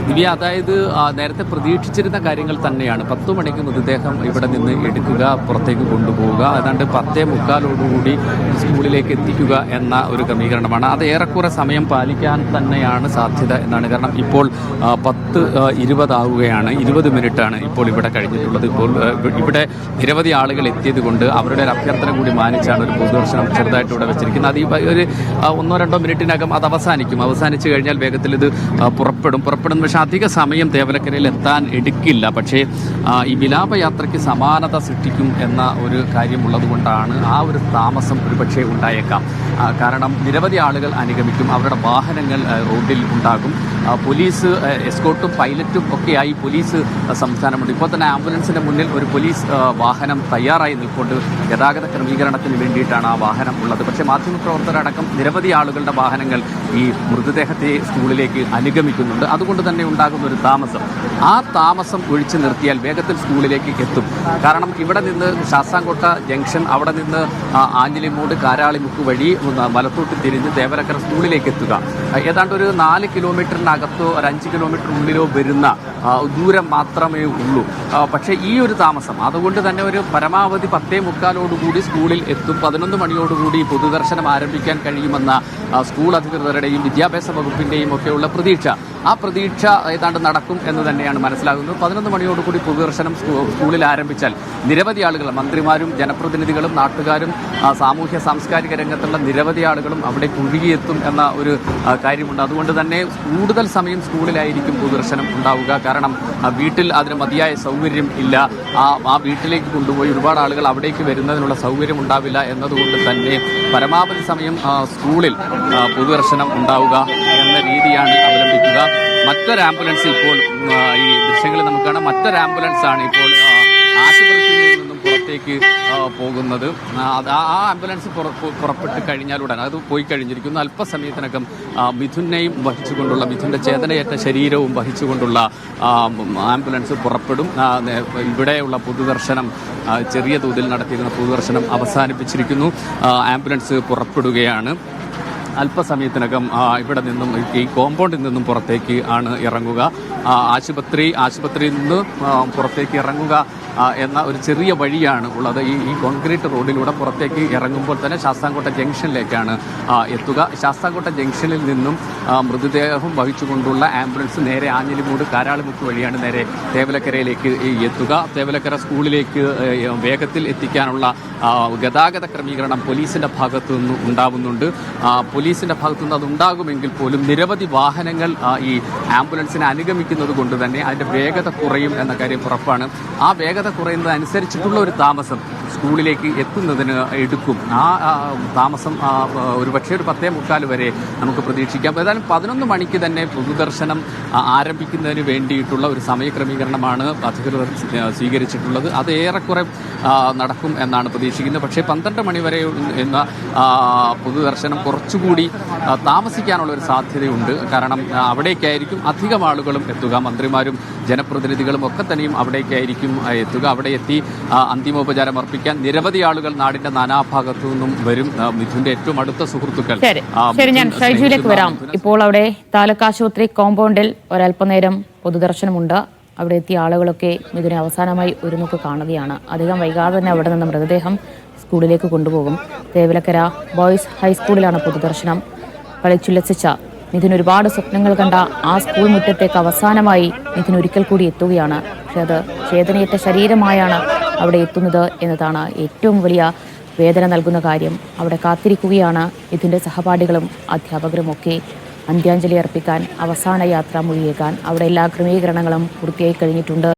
ദിവ്യ, അതായത് നേരത്തെ പ്രതീക്ഷിച്ചിരുന്ന കാര്യങ്ങൾ തന്നെയാണ്. 10 മണിക്ക് മൃതദേഹം ഇവിടെ നിന്ന് എടുക്കുക, പുറത്തേക്ക് കൊണ്ടുപോവുക, ഏതാണ്ട് 10:45 സ്കൂളിലേക്ക് എത്തിക്കുക എന്ന ഒരു ക്രമീകരണമാണ്. അത് ഏറെക്കുറെ സമയം പാലിക്കാൻ തന്നെയാണ് സാധ്യത എന്നാണ്. കാരണം ഇപ്പോൾ 10:20 ആവുകയാണ്. 20 മിനിറ്റാണ് ഇപ്പോൾ ഇവിടെ കഴിഞ്ഞിട്ടുള്ളത്. ഇപ്പോൾ ഇവിടെ നിരവധി ആളുകൾ എത്തിയത് കൊണ്ട് അവരുടെ ഒരു അഭ്യർത്ഥന കൂടി മാനിച്ചാണ് ഒരു പൊതുദർശനം ചെറുതായിട്ട് ഇവിടെ വെച്ചിരിക്കുന്നത്. അത് ഒരു 1-2 മിനിറ്റിനകം അത് അവസാനിച്ചു കഴിഞ്ഞാൽ വേഗത്തിൽ ഇത് പുറപ്പെടും. പക്ഷേ അധിക സമയം തേവലക്കരയിൽ എത്താൻ എടുക്കില്ല. പക്ഷേ ഈ വിലാപയാത്രയ്ക്ക് സമാനത സൃഷ്ടിക്കും എന്ന ഒരു കാര്യമുള്ളത് കൊണ്ടാണ് ആ ഒരു താമസം ഒരുപക്ഷെ ഉണ്ടായേക്കാം. കാരണം നിരവധി ആളുകൾ അനുഗമിക്കും, അവരുടെ വാഹനങ്ങൾ റോഡിൽ ഉണ്ടാകും. പോലീസ് എസ്കോർട്ടും പൈലറ്റും ഒക്കെയായി പോലീസ് സംസ്ഥാനമുണ്ട്. ഇപ്പോൾ തന്നെ ആംബുലൻസിൻ്റെ മുന്നിൽ ഒരു പോലീസ് വാഹനം തയ്യാറായി നിൽക്കൊണ്ട് ഗതാഗത ക്രമീകരണത്തിന് വേണ്ടിയിട്ടാണ് ആ വാഹനം ഉള്ളത്. പക്ഷേ മാധ്യമപ്രവർത്തകരടക്കം നിരവധി ആളുകളുടെ വാഹനങ്ങൾ ഈ മൃതദേഹത്തെ സ്കൂളിലേക്ക് അനുഗമിക്കുന്നുണ്ട്. അതുകൊണ്ട് തന്നെ ഉണ്ടാകുന്ന ഒരു താമസം ഒഴിച്ചു നിർത്തിയാൽ വേഗത്തിൽ സ്കൂളിലേക്ക് എത്തും. കാരണം ഇവിടെ നിന്ന് ശാസ്താംകോട്ട ജംഗ്ഷൻ, അവിടെ നിന്ന് ആഞ്ഞിലിമൂട് കാരാളിമുക്ക് വഴി വലത്തോട്ട് തിരിഞ്ഞ് തേവലക്കര സ്കൂളിലേക്ക് എത്തുക ഏതാണ്ട് ഒരു 4 കിലോമീറ്ററിനകത്തോ ഒരു 5 കിലോമീറ്റർ ഉള്ളിലോ വരുന്ന ദൂരം മാത്രമേ ഉള്ളൂ. പക്ഷേ ഈ ഒരു താമസം അതുകൊണ്ട് തന്നെ ഒരു പരമാവധി 10:45 സ്കൂളിൽ എത്തും. 11 മണിയോടുകൂടി പൊതുദർശനം ആരംഭിക്കാൻ കഴിയുമെന്ന സ്കൂൾ അധികൃതരുടെയും വിദ്യാഭ്യാസ വകുപ്പിൻ്റെയും ഒക്കെയുള്ള പ്രതീക്ഷ, ആ പ്രതീക്ഷ ഏതാണ്ട് നടക്കും എന്ന് തന്നെയാണ് മനസ്സിലാകുന്നത്. 11 മണിയോടുകൂടി പൊതുദർശനം സ്കൂളിൽ ആരംഭിച്ചാൽ നിരവധി ആളുകൾ, മന്ത്രിമാരും ജനപ്രതിനിധികളും നാട്ടുകാരും സാമൂഹ്യ സാംസ്കാരിക രംഗത്തുള്ള നിരവധി ആളുകളും അവിടെ കുഴുകിയെത്തും എന്ന ഒരു കാര്യമുണ്ട്. അതുകൊണ്ട് തന്നെ കൂടുതൽ സമയം സ്കൂളിലായിരിക്കും പൊതുദർശനം ഉണ്ടാവുക. കാരണം വീട്ടിൽ അതിന് മതിയായ സൗകര്യം ഇല്ല. ആ വീട്ടിലേക്ക് കൊണ്ടുപോയി ഒരുപാട് ആളുകൾ അവിടേക്ക് വരുന്നതിനുള്ള സൗകര്യം ഉണ്ടാവില്ല എന്നതുകൊണ്ട് തന്നെ പരമാവധി സമയം സ്കൂളിൽ പൊതുദർശനം ഉണ്ടാവുക എന്ന രീതിയാണ് അവലംബിക്കുക. മറ്റൊരു ആംബുലൻസ് ഇപ്പോൾ ഈ ദൃശ്യങ്ങളിൽ നമുക്ക് കാണാം. മറ്റൊരു ആംബുലൻസാണ് ഇപ്പോൾ ആശുപത്രിയിൽ നിന്നും പുറത്തേക്ക് പോകുന്നത്. ആ ആംബുലൻസ് പുറപ്പെട്ട് കഴിഞ്ഞാലുടൻ അത് പോയി കഴിഞ്ഞിരിക്കുന്നു. അല്പസമയത്തിനകം മിഥുനെയും വഹിച്ചുകൊണ്ടുള്ള, മിഥുൻ്റെ ചേതനയേറ്റ ശരീരവും വഹിച്ചുകൊണ്ടുള്ള ആംബുലൻസ് പുറപ്പെടും. ഇവിടെയുള്ള പൊതുദർശനം, ചെറിയ തോതിൽ നടത്തിയിരുന്ന പൊതുദർശനം അവസാനിപ്പിച്ചിരിക്കുന്നു. ആംബുലൻസ് പുറപ്പെടുകയാണ്. അല്പസമയത്തിനകം ഇവിടെ നിന്നും ഈ കോമ്പൗണ്ടിൽ നിന്നും പുറത്തേക്ക് ആണ് ഇറങ്ങുക. ആശുപത്രിയിൽ നിന്ന് പുറത്തേക്ക് ഇറങ്ങുക എന്ന ഒരു ചെറിയ വഴിയാണ് ഉള്ളത്. ഈ കോൺക്രീറ്റ് റോഡിലൂടെ പുറത്തേക്ക് ഇറങ്ങുമ്പോൾ തന്നെ ശാസ്താംകോട്ട ജംഗ്ഷനിലേക്കാണ് എത്തുക. ശാസ്താംകോട്ട ജംഗ്ഷനിൽ നിന്നും മൃതദേഹം വഹിച്ചുകൊണ്ടുള്ള ആംബുലൻസ് നേരെ ആഞ്ഞിലിമൂട് കാരാളിമുക്ക് വഴിയാണ് നേരെ തേവലക്കരയിലേക്ക് എത്തുക. തേവലക്കര സ്കൂളിലേക്ക് വേഗത്തിൽ എത്തിക്കാനുള്ള ഗതാഗത ക്രമീകരണം പോലീസിൻ്റെ ഭാഗത്തു നിന്ന് ഉണ്ടാവുന്നുണ്ട്. പോലീസിൻ്റെ ഭാഗത്തു നിന്ന് അതുണ്ടാകുമെങ്കിൽ പോലും നിരവധി വാഹനങ്ങൾ ഈ ആംബുലൻസിനെ അനുഗമിക്കുന്നത് കൊണ്ട് തന്നെ അതിൻ്റെ വേഗത കുറയും എന്ന കാര്യം ഉറപ്പാണ്. ആ വേഗത കുറയുന്നതനുസരിച്ചിട്ടുള്ള ഒരു താമസം സ്കൂളിലേക്ക് എത്തുന്നതിന് എടുക്കും. ആ താമസം ഒരുപക്ഷെ ഒരു 10:45 വരെ നമുക്ക് പ്രതീക്ഷിക്കാം. ഏതായാലും 11 മണിക്ക് തന്നെ പൊതുദർശനം ആരംഭിക്കുന്നതിന് വേണ്ടിയിട്ടുള്ള ഒരു സമയക്രമീകരണമാണ് അധികൃതർ സ്വീകരിച്ചിട്ടുള്ളത്. അത് ഏറെക്കുറെ നടക്കും എന്നാണ് പ്രതീക്ഷിക്കുന്നത്. പക്ഷേ 12 മണി വരെ എന്ന പൊതുദർശനം കുറച്ചുകൂടി താമസിക്കാനുള്ള ഒരു സാധ്യതയുണ്ട്. കാരണം അവിടേക്കായിരിക്കും അധികം ആളുകളും എത്തുക. മന്ത്രിമാരും ജനപ്രതിനിധികളും ഒക്കെ തന്നെയും അവിടേക്കായിരിക്കും എത്തുക. അവിടെ എത്തി അന്തിമോപചാരം അർപ്പിക്കാൻ നിരവധി ആളുകൾ നാടിന്റെ നാനാഭാഗത്തു നിന്നും വരും. മിഥുന്റെ ഏറ്റവും അടുത്ത സുഹൃത്തുക്കൾ. ശരി, ഞാൻ ഷൈജുവിലേക്ക് വരാം. ഇപ്പോൾ അവിടെ താലൂക്ക് ആശുപത്രി കോമ്പൗണ്ടിൽ ഒരല്പനേരം പൊതുദർശനമുണ്ട്. അവിടെ എത്തിയ ആളുകളൊക്കെ മിഥുനെ അവസാനമായി ഒരു നോക്ക് കാണുകയാണ്. അധികം വൈകാതെ തന്നെ അവിടെ നിന്ന് മൃതദേഹം സ്കൂളിലേക്ക് കൊണ്ടുപോകും. തേവലക്കര ബോയ്സ് ഹൈസ്കൂളിലാണ് പൊതുദർശനം. കളിച്ചുല്ലസിച്ച മിഥുൻ ഒരുപാട് സ്വപ്നങ്ങൾ കണ്ട ആ സ്കൂൾ മുറ്റത്തേക്ക് അവസാനമായി മിഥുൻ ഒരിക്കൽ കൂടി എത്തുകയാണ്. പക്ഷെ അത് ചേതനയേറ്റ ശരീരമായാണ് അവിടെ എത്തുന്നത് എന്നതാണ് ഏറ്റവും വലിയ വേദന നൽകുന്ന കാര്യം. അവിടെ കാത്തിരിക്കുകയാണ് മിഥുൻ്റെ സഹപാഠികളും അധ്യാപകരും ഒക്കെ അന്ത്യാഞ്ജലി അർപ്പിക്കാൻ, അവസാന യാത്ര മൊഴിയേക്കാൻ. അവിടെ എല്ലാ ക്രമീകരണങ്ങളും പൂർത്തിയായി കഴിഞ്ഞിട്ടുണ്ട്.